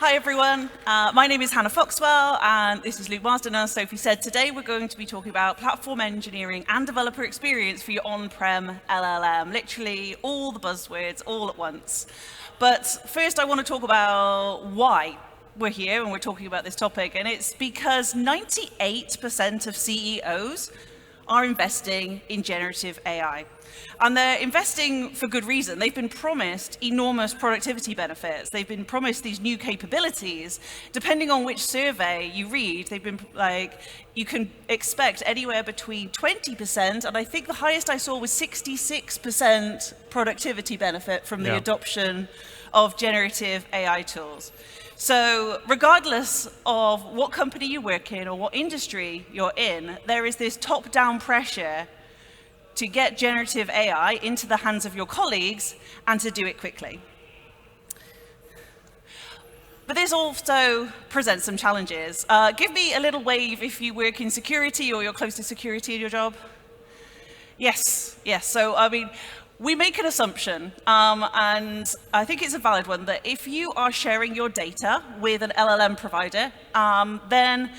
Hi everyone, my name is Hannah Foxwell and this is Luke Marsden. As Sophie said, today we're going to be talking about platform engineering and developer experience for your on-prem LLM. Literally all the buzzwords all at once. But first I want to talk about why we're here and we're talking about this topic, and it's because 98% of CEOs are investing in generative AI. And they're investing for good reason. They've been promised enormous productivity benefits. They've been promised these new capabilities. Depending on which survey you read, they've been like, you can expect anywhere between 20%, and I think the highest I saw was 66% productivity benefit from the adoption of generative AI tools. So regardless of what company you work in or what industry you're in, there is this top-down pressure to get generative AI into the hands of your colleagues and to do it quickly. But this also presents some challenges. Give me a little wave if you work in security or you're close to security in your job. Yes. So, I mean, we make an assumption, and I think it's a valid one, that if you are sharing your data with an LLM provider, then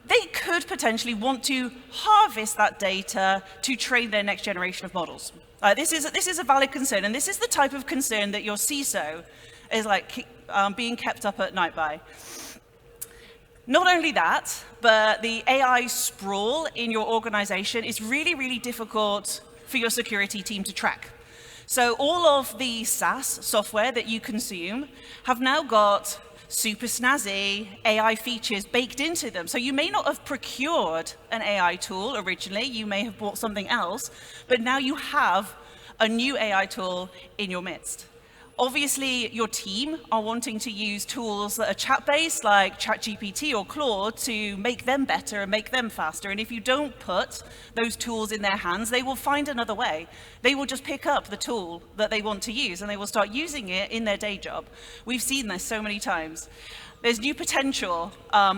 they could potentially want to harvest that data to train their next generation of models. This is a valid concern, and this is the type of concern that your CISO is like being kept up at night by. Not only that, but the AI sprawl in your organization is really, really difficult for your security team to track. So all of the SaaS software that you consume have now got super snazzy AI features baked into them. So you may not have procured an AI tool originally, you may have bought something else, but now you have a new AI tool in your midst. Obviously, your team are wanting to use tools that are chat-based, like ChatGPT or Claude, to make them better and make them faster. And if you don't put those tools in their hands, they will find another way. They will just pick up the tool that they want to use, and they will start using it in their day job. We've seen this so many times. There's new potential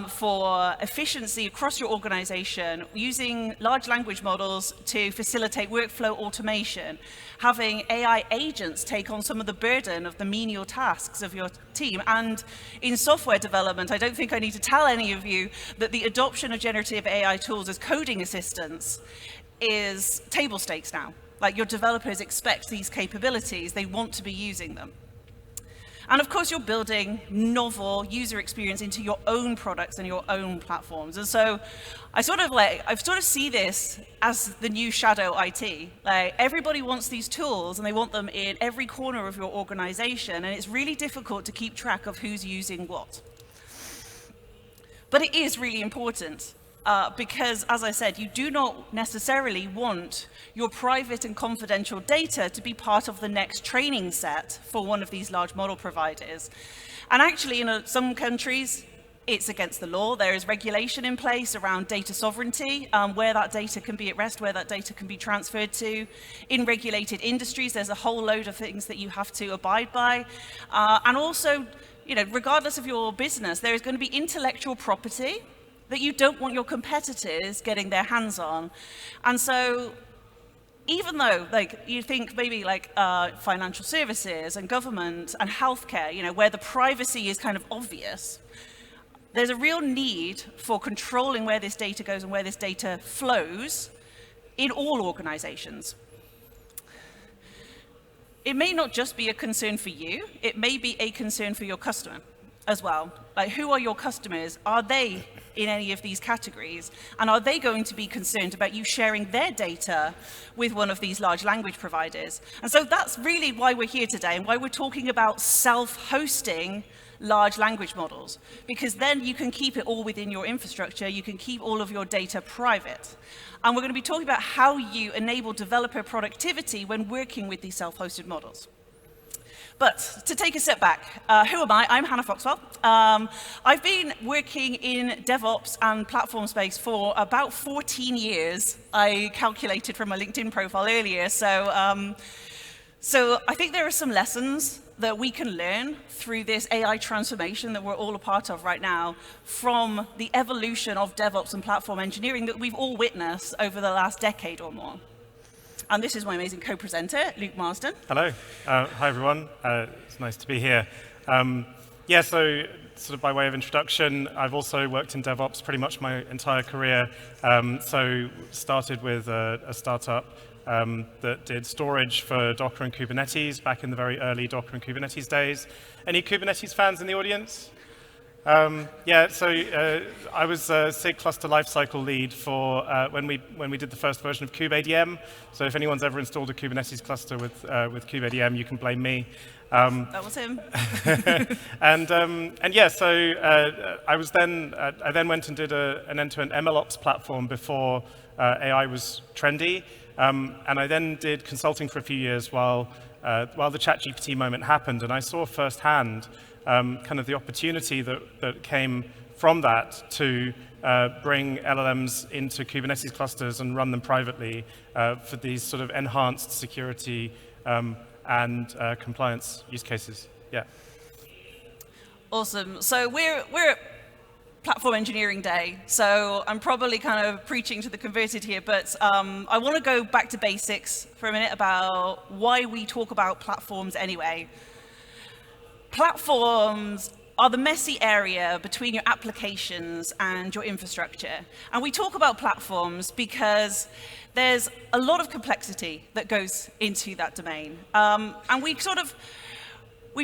for efficiency across your organization, using large language models to facilitate workflow automation, having AI agents take on some of the burden of the menial tasks of your team. And in software development, I don't think I need to tell any of you that the adoption of generative AI tools as coding assistants is table stakes now. Like, your developers expect these capabilities, they want to be using them. And of course, you're building novel user experience into your own products and your own platforms. And so I sort of see this as the new shadow IT. Like, everybody wants these tools and they want them in every corner of your organization, and it's really difficult to keep track of who's using what. But it is really important. Because, as I said, you do not necessarily want your private and confidential data to be part of the next training set for one of these large model providers. And actually, in some countries, it's against the law. There is regulation in place around data sovereignty, where that data can be at rest, where that data can be transferred to. In regulated industries, there's a whole load of things that you have to abide by. And also, regardless of your business, there is going to be intellectual property that you don't want your competitors getting their hands on. And so even though you think maybe financial services and government and healthcare, where the privacy is kind of obvious, there's a real need for controlling where this data goes and where this data flows in all organizations. It may not just be a concern for you, it may be a concern for your customer as well. Like, who are your customers? Are they in any of these categories? And are they going to be concerned about you sharing their data with one of these large language providers? And so that's really why we're here today and why we're talking about self-hosting large language models, because then you can keep it all within your infrastructure, you can keep all of your data private. And we're going to be talking about how you enable developer productivity when working with these self-hosted models. But to take a step back, who am I? I'm Hannah Foxwell. I've been working in DevOps and platform space for about 14 years. I calculated from my LinkedIn profile earlier. So I think there are some lessons that we can learn through this AI transformation that we're all a part of right now from the evolution of DevOps and platform engineering that we've all witnessed over the last decade or more. And this is my amazing co-presenter, Luke Marsden. Hello. Hi, everyone. It's nice to be here. So sort of by way of introduction, I've also worked in DevOps pretty much my entire career. So started with a startup that did storage for Docker and Kubernetes back in the very early Docker and Kubernetes days. Any Kubernetes fans in the audience? Yeah, so I was SIG cluster lifecycle lead for when we did the first version of kubeadm. So if anyone's ever installed a Kubernetes cluster with kubeadm, you can blame me. That was him. and yeah, so I then went and did an end-to-end MLOps platform before AI was trendy, and I then did consulting for a few years while the ChatGPT moment happened, and I saw firsthand kind of the opportunity that came from that to bring LLMs into Kubernetes clusters and run them privately for these sort of enhanced security and compliance use cases. Yeah. Awesome. So we're at Platform Engineering Day, so I'm probably kind of preaching to the converted here, but I want to go back to basics for a minute about why we talk about platforms anyway. Platforms are the messy area between your applications and your infrastructure. And we talk about platforms because there's a lot of complexity that goes into that domain. And we've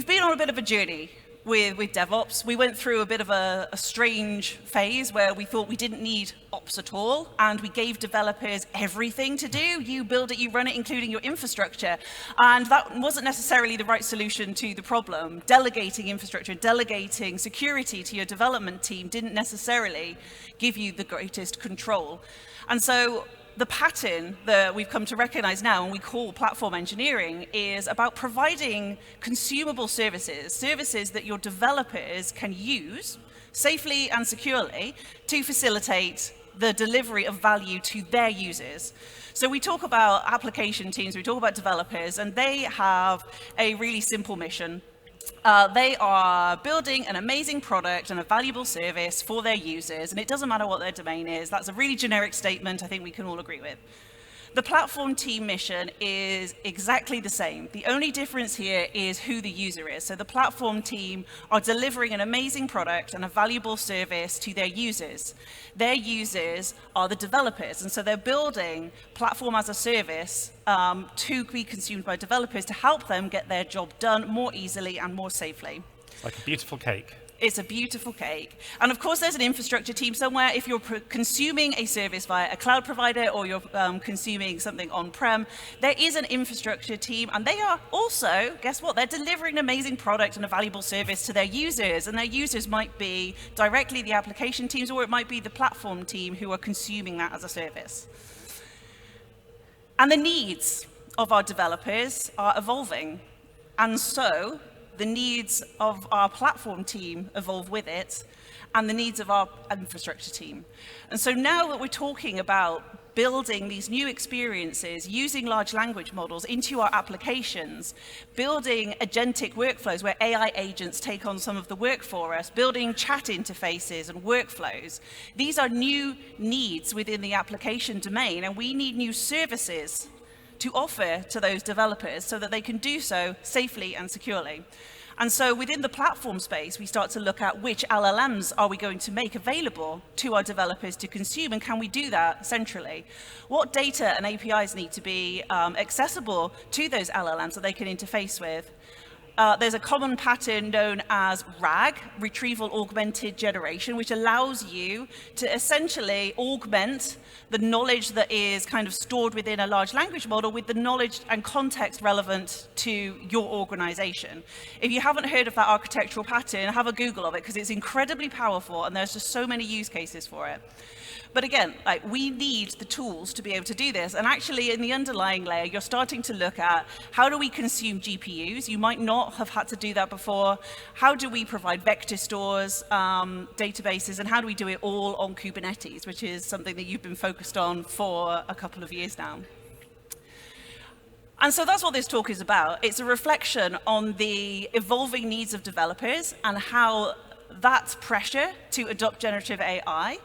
been on a bit of a journey with DevOps. We went through a bit of a strange phase where we thought we didn't need ops at all, and we gave developers everything to do. You build it, you run it, including your infrastructure. And that wasn't necessarily the right solution to the problem. Delegating infrastructure, delegating security to your development team didn't necessarily give you the greatest control. And so the pattern that we've come to recognize now, and we call platform engineering, is about providing consumable services that your developers can use safely and securely to facilitate the delivery of value to their users. So we talk about application teams, we talk about developers, and they have a really simple mission. They are building an amazing product and a valuable service for their users, and it doesn't matter what their domain is. That's a really generic statement I think we can all agree with. The platform team mission is exactly the same. The only difference here is who the user is. So the platform team are delivering an amazing product and a valuable service to their users. Their users are the developers, and so they're building platform as a service to be consumed by developers to help them get their job done more easily and more safely. It's like a beautiful cake. It's a beautiful cake. And of course, there's an infrastructure team somewhere. If you're consuming a service via a cloud provider or you're consuming something on-prem, there is an infrastructure team. And they are also, guess what? They're delivering an amazing product and a valuable service to their users. And their users might be directly the application teams, or it might be the platform team who are consuming that as a service. And the needs of our developers are evolving. And so the needs of our platform team evolve with it, and the needs of our infrastructure team. And so now that we're talking about building these new experiences, using large language models into our applications, building agentic workflows where AI agents take on some of the work for us, building chat interfaces and workflows, these are new needs within the application domain, and we need new services to offer to those developers so that they can do so safely and securely. And so within the platform space, we start to look at which LLMs are we going to make available to our developers to consume, and can we do that centrally? What data and APIs need to be accessible to those LLMs that they can interface with? There's a common pattern known as RAG, Retrieval Augmented Generation, which allows you to essentially augment the knowledge that is kind of stored within a large language model with the knowledge and context relevant to your organization. If you haven't heard of that architectural pattern, have a Google of it, because it's incredibly powerful and there's just so many use cases for it. But again, we need the tools to be able to do this. And actually, in the underlying layer, you're starting to look at how do we consume GPUs? You might not have had to do that before. How do we provide vector stores, databases, and how do we do it all on Kubernetes, which is something that you've been focused on for a couple of years now. And so that's what this talk is about. It's a reflection on the evolving needs of developers and how that pressure to adopt generative AI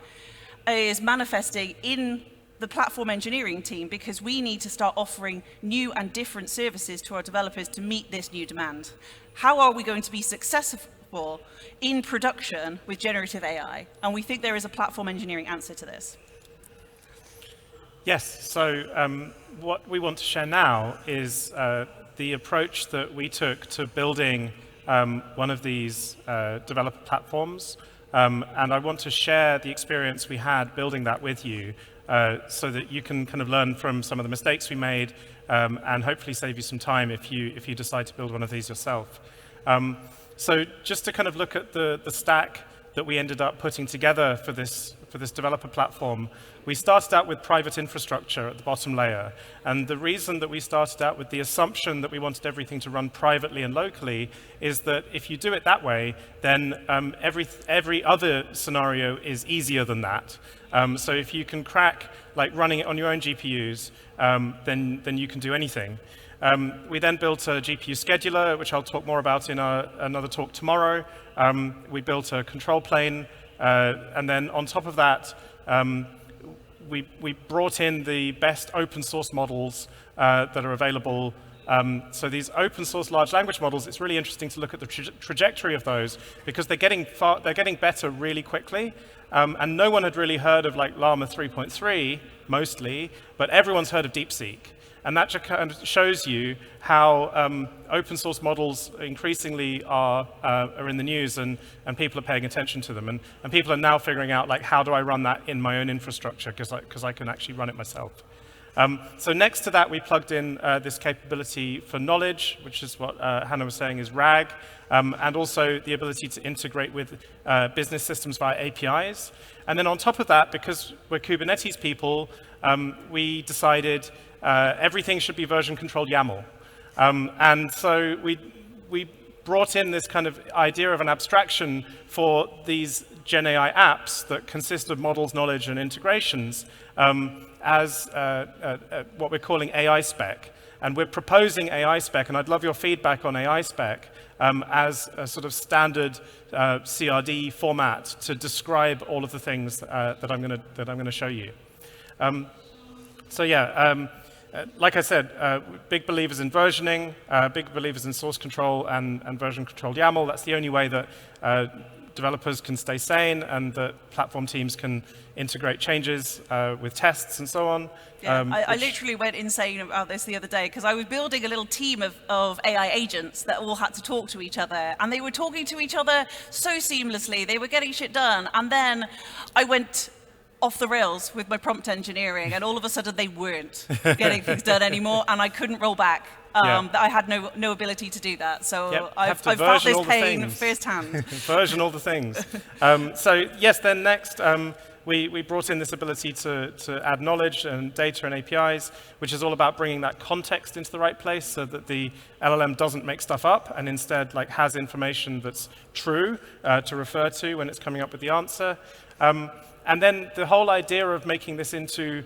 is manifesting in the platform engineering team, because we need to start offering new and different services to our developers to meet this new demand. How are we going to be successful for in production with generative AI. And we think there is a platform engineering answer to this. Yes, so what we want to share now is the approach that we took to building one of these developer platforms. And I want to share the experience we had building that with you so that you can kind of learn from some of the mistakes we made and hopefully save you some time if you decide to build one of these yourself. So just to kind of look at the stack that we ended up putting together for this developer platform, we started out with private infrastructure at the bottom layer. And the reason that we started out with the assumption that we wanted everything to run privately and locally is that if you do it that way, then every other scenario is easier than that. So if you can crack like running it on your own GPUs, then you can do anything. We then built a GPU scheduler, which I'll talk more about in another talk tomorrow. We built a control plane, and then on top of that, we brought in the best open source models that are available. So these open source large language models, it's really interesting to look at the trajectory of those because they're getting better really quickly. And no one had really heard of like Llama 3.3 mostly, but everyone's heard of DeepSeek. And that just kind of shows you how open source models increasingly are in the news and people are paying attention to them. And people are now figuring out, like, how do I run that in my own infrastructure? Because I can actually run it myself. So next to that, we plugged in this capability for knowledge, which is what Hannah was saying is RAG, and also the ability to integrate with business systems via APIs. And then on top of that, because we're Kubernetes people, we decided everything should be version-controlled YAML. And so we brought in this kind of idea of an abstraction for these GenAI apps that consist of models, knowledge, and integrations as what we're calling AI spec. And we're proposing AI spec, and I'd love your feedback on AI spec as a sort of standard CRD format to describe all of the things that I'm going to show you. So yeah. Like I said, big believers in versioning, big believers in source control and version-controlled YAML. That's the only way that developers can stay sane and that platform teams can integrate changes with tests and so on. Yeah, I literally went insane about this the other day because I was building a little team of AI agents that all had to talk to each other. And they were talking to each other so seamlessly. They were getting shit done. And then I went off the rails with my prompt engineering, and all of a sudden they weren't getting things done anymore, and I couldn't roll back. I had no ability to do that. So I've felt this pain firsthand. Version all the things. So yes, then next, we brought in this ability to add knowledge and data and APIs, which is all about bringing that context into the right place so that the LLM doesn't make stuff up and instead like has information that's true to refer to when it's coming up with the answer. And then the whole idea of making this into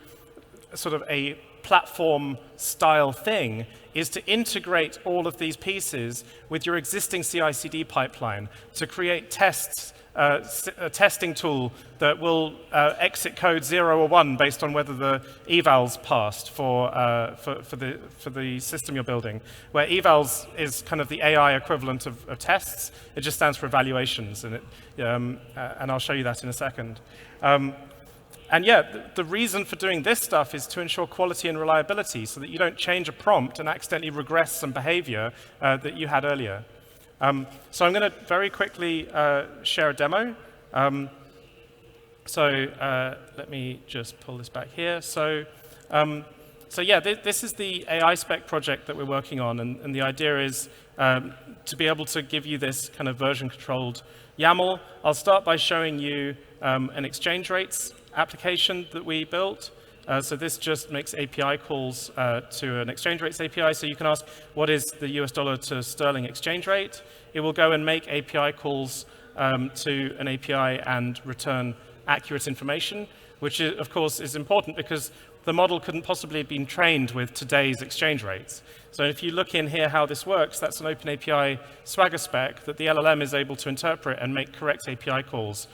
sort of a platform-style thing is to integrate all of these pieces with your existing CI/CD pipeline to create tests, a testing tool that will exit code 0 or 1 based on whether the evals passed for the system you're building. Where evals is kind of the AI equivalent of tests. It just stands for evaluations, and I'll show you that in a second. And yeah, the reason for doing this stuff is to ensure quality and reliability so that you don't change a prompt and accidentally regress some behavior that you had earlier. So I'm going to very quickly share a demo. Let me just pull this back here. So yeah, this is the AI spec project that we're working on, and the idea is to be able to give you this kind of version-controlled YAML. I'll start by showing you an exchange rates application that we built. So this just makes API calls to an exchange rates API. So you can ask, what is the US dollar to sterling exchange rate? It will go and make API calls to an API and return accurate information, which of course is important because the model couldn't possibly have been trained with today's exchange rates. So if you look in here how this works, that's an OpenAPI Swagger spec that the LLM is able to interpret and make correct API calls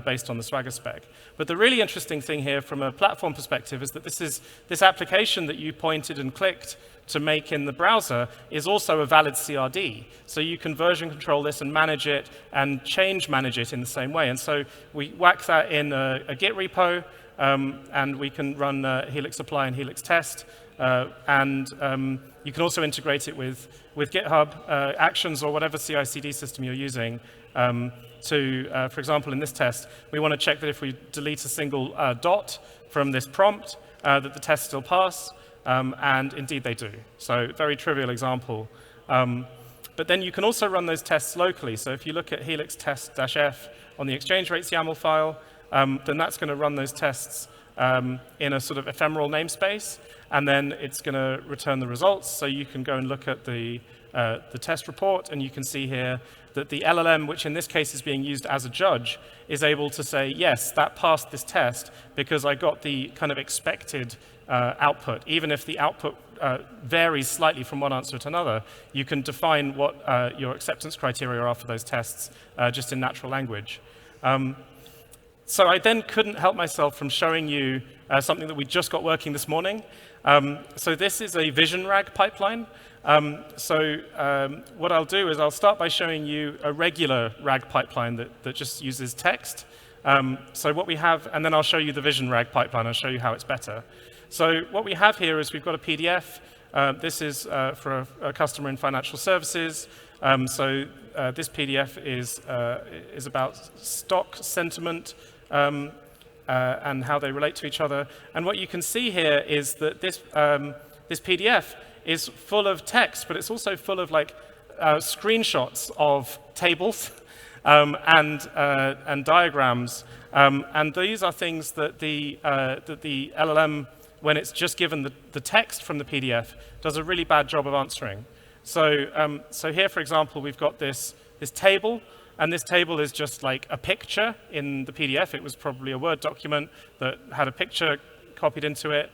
based on the Swagger spec. But the really interesting thing here from a platform perspective is that this application that you pointed and clicked to make in the browser is also a valid CRD. So you can version control this and manage it and change manage it in the same way. And so we whack that in a Git repo, and we can run Helix apply and Helix test. You can also integrate it with GitHub Actions or whatever CI/CD system you're using. For example, in this test, we want to check that if we delete a single dot from this prompt, that the tests still pass. And indeed they do. So very trivial example. But then you can also run those tests locally. So if you look at helix test-f on the exchange rates YAML file, then that's going to run those tests in a sort of ephemeral namespace. And then it's going to return the results. So you can go and look at the test report, and you can see here that the LLM, which in this case is being used as a judge, is able to say, yes, that passed this test because I got the kind of expected output. Even if the output varies slightly from one answer to another, you can define what your acceptance criteria are for those tests just in natural language. So I then couldn't help myself from showing you something that we just got working this morning. So this is a vision RAG pipeline. What I'll do is I'll start by showing you a regular RAG pipeline that just uses text. So what we have, and then I'll show you the vision RAG pipeline. I'll show you how it's better. So what we have here is we've got a PDF. This is for a customer in financial services. This PDF is about stock sentiment and how they relate to each other. And what you can see here is that this PDF is full of text, but it's also full of like screenshots of tables and diagrams. And these are things that the LLM, when it's just given the text from the PDF, does a really bad job of answering. So here, for example, we've got this table, and this table is just like a picture in the PDF. It was probably a Word document that had a picture copied into it.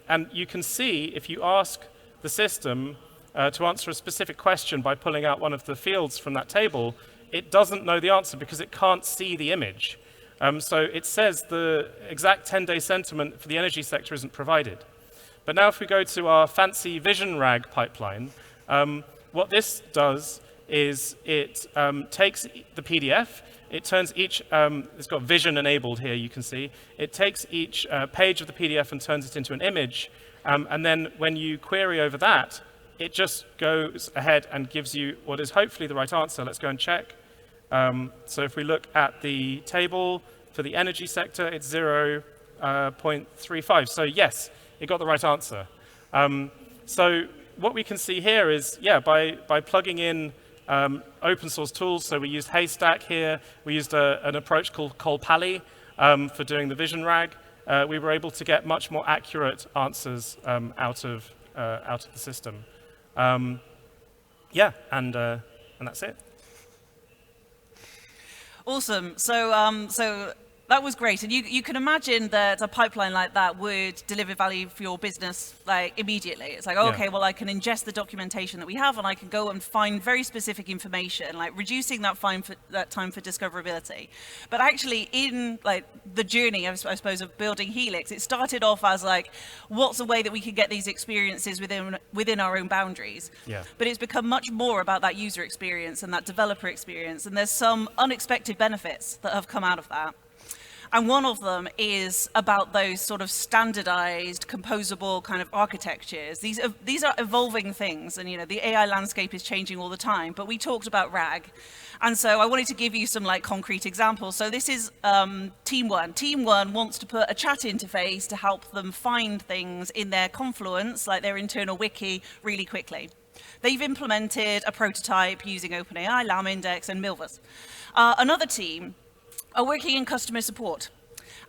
And you can see, if you ask the system to answer a specific question by pulling out one of the fields from that table, it doesn't know the answer because it can't see the image. So it says the exact 10-day sentiment for the energy sector isn't provided. But now if we go to our fancy vision RAG pipeline, what this does is it takes the PDF, it turns each, it's got vision enabled here, you can see. It takes each page of the PDF and turns it into an image. And then when you query over that, it just goes ahead and gives you what is hopefully the right answer. Let's go and check. So if we look at the table for the energy sector, it's 0.35. So yes, it got the right answer. So what we can see here is, yeah, by plugging in open source tools, so we used Haystack here, we used an approach called Colpally for doing the vision RAG, we were able to get much more accurate answers out of the system. Yeah, and that's it. Awesome. So that was great, and you can imagine that a pipeline like that would deliver value for your business like immediately. It's like, okay, well, I can ingest the documentation that we have, and I can go and find very specific information, like reducing that time for discoverability. But actually, in like the journey, I suppose, of building Helix, it started off as like, what's a way that we can get these experiences within our own boundaries? Yeah. But it's become much more about that user experience and that developer experience, and there's some unexpected benefits that have come out of that. And one of them is about those sort of standardized, composable kind of architectures. These are evolving things, and the AI landscape is changing all the time. But we talked about RAG, and so I wanted to give you some like concrete examples. So this is Team One. Team One wants to put a chat interface to help them find things in their Confluence, like their internal wiki, really quickly. They've implemented a prototype using OpenAI, LaMDA, and Milvus. Another team are working in customer support,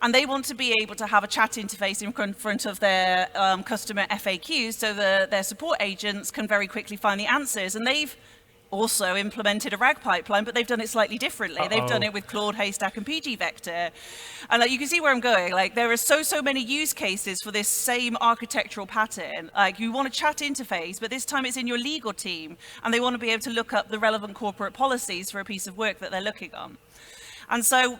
and they want to be able to have a chat interface in front of their customer FAQs so their support agents can very quickly find the answers. And they've also implemented a RAG pipeline, but they've done it slightly differently. They've done it with Claude, Haystack, and PG Vector. And like, you can see where I'm going. Like, there are so many use cases for this same architectural pattern. Like, you want a chat interface, but this time it's in your legal team, and they want to be able to look up the relevant corporate policies for a piece of work that they're looking on. And so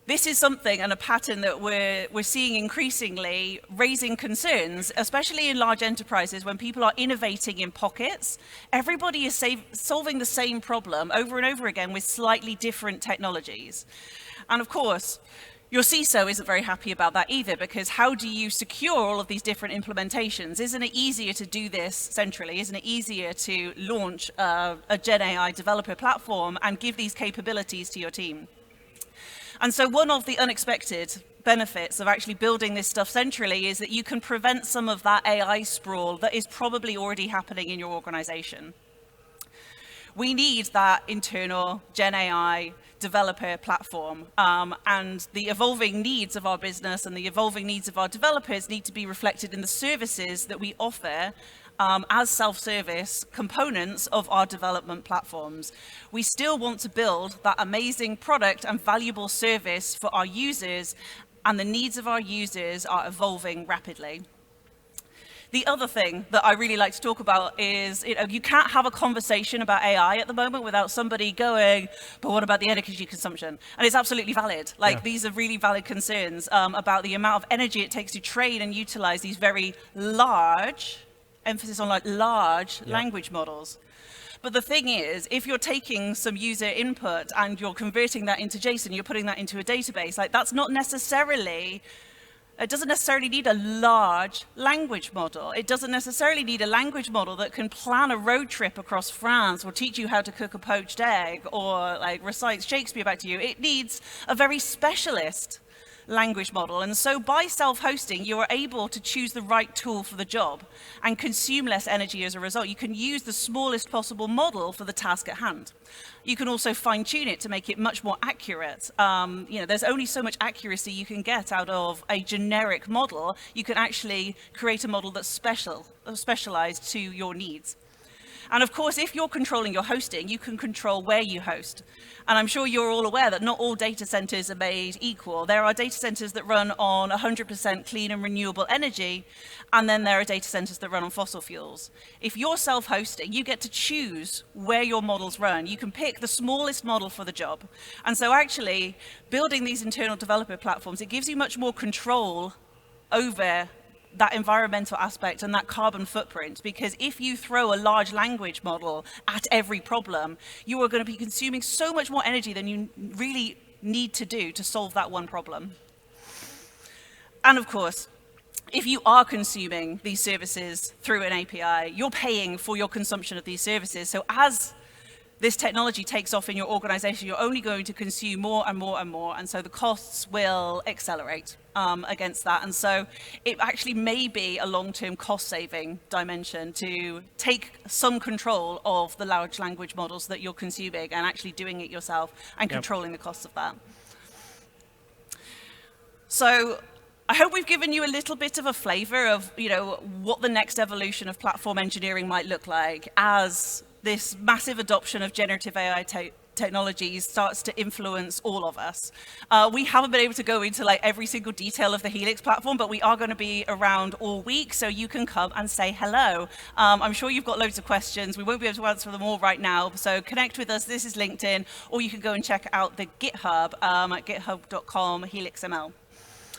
this is something and a pattern that we're seeing increasingly raising concerns, especially in large enterprises when people are innovating in pockets. Everybody is solving the same problem over and over again with slightly different technologies. And of course, your CISO isn't very happy about that either, because how do you secure all of these different implementations? Isn't it easier to do this centrally? Isn't it easier to launch a GenAI developer platform and give these capabilities to your team? And so one of the unexpected benefits of actually building this stuff centrally is that you can prevent some of that AI sprawl that is probably already happening in your organization. We need that internal GenAI developer platform, and the evolving needs of our business and the evolving needs of our developers need to be reflected in the services that we offer as self-service components of our development platforms. We still want to build that amazing product and valuable service for our users, and the needs of our users are evolving rapidly. The other thing that I really like to talk about is, you can't have a conversation about AI at the moment without somebody going, but what about the energy consumption? And it's absolutely valid. Like, these are really valid concerns about the amount of energy it takes to train and utilize these very large, emphasis on like large language models. But the thing is, if you're taking some user input and you're converting that into JSON, you're putting that into a database, like that's not necessarily, it doesn't necessarily need a large language model. It doesn't necessarily need a language model that can plan a road trip across France or teach you how to cook a poached egg or like recite Shakespeare back to you. It needs a very specialist language model. And so by self-hosting, you are able to choose the right tool for the job and consume less energy as a result. You can use the smallest possible model for the task at hand. You can also fine-tune it to make it much more accurate. There's only so much accuracy you can get out of a generic model. You can actually create a model that's specialized to your needs. And of course, if you're controlling your hosting, you can control where you host. And I'm sure you're all aware that not all data centers are made equal. There are data centers that run on 100% clean and renewable energy, and then there are data centers that run on fossil fuels. If you're self-hosting, you get to choose where your models run. You can pick the smallest model for the job. And so actually, building these internal developer platforms, it gives you much more control over that environmental aspect and that carbon footprint, because if you throw a large language model at every problem, you are going to be consuming so much more energy than you really need to do to solve that one problem. And of course, if you are consuming these services through an API, you're paying for your consumption of these services. So as this technology takes off in your organization, you're only going to consume more and more and more, and so the costs will accelerate against that. And so it actually may be a long-term cost-saving dimension to take some control of the large language models that you're consuming and actually doing it yourself and controlling the costs of that. So I hope we've given you a little bit of a flavor of what the next evolution of platform engineering might look like as this massive adoption of generative AI technologies starts to influence all of us. We haven't been able to go into like every single detail of the Helix platform, but we are going to be around all week, so you can come and say hello. I'm sure you've got loads of questions. We won't be able to answer them all right now, so connect with us. This is LinkedIn, or you can go and check out the GitHub at github.com HelixML.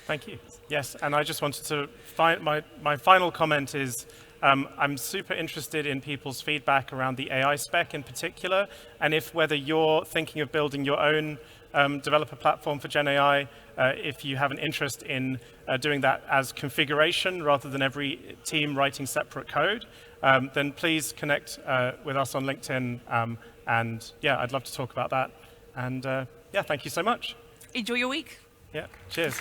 Thank you. Yes, and I just wanted to my final comment is, I'm super interested in people's feedback around the AI spec in particular, and whether you're thinking of building your own developer platform for GenAI, if you have an interest in doing that as configuration rather than every team writing separate code, then please connect with us on LinkedIn, and yeah, I'd love to talk about that. And yeah, thank you so much. Enjoy your week. Yeah, cheers.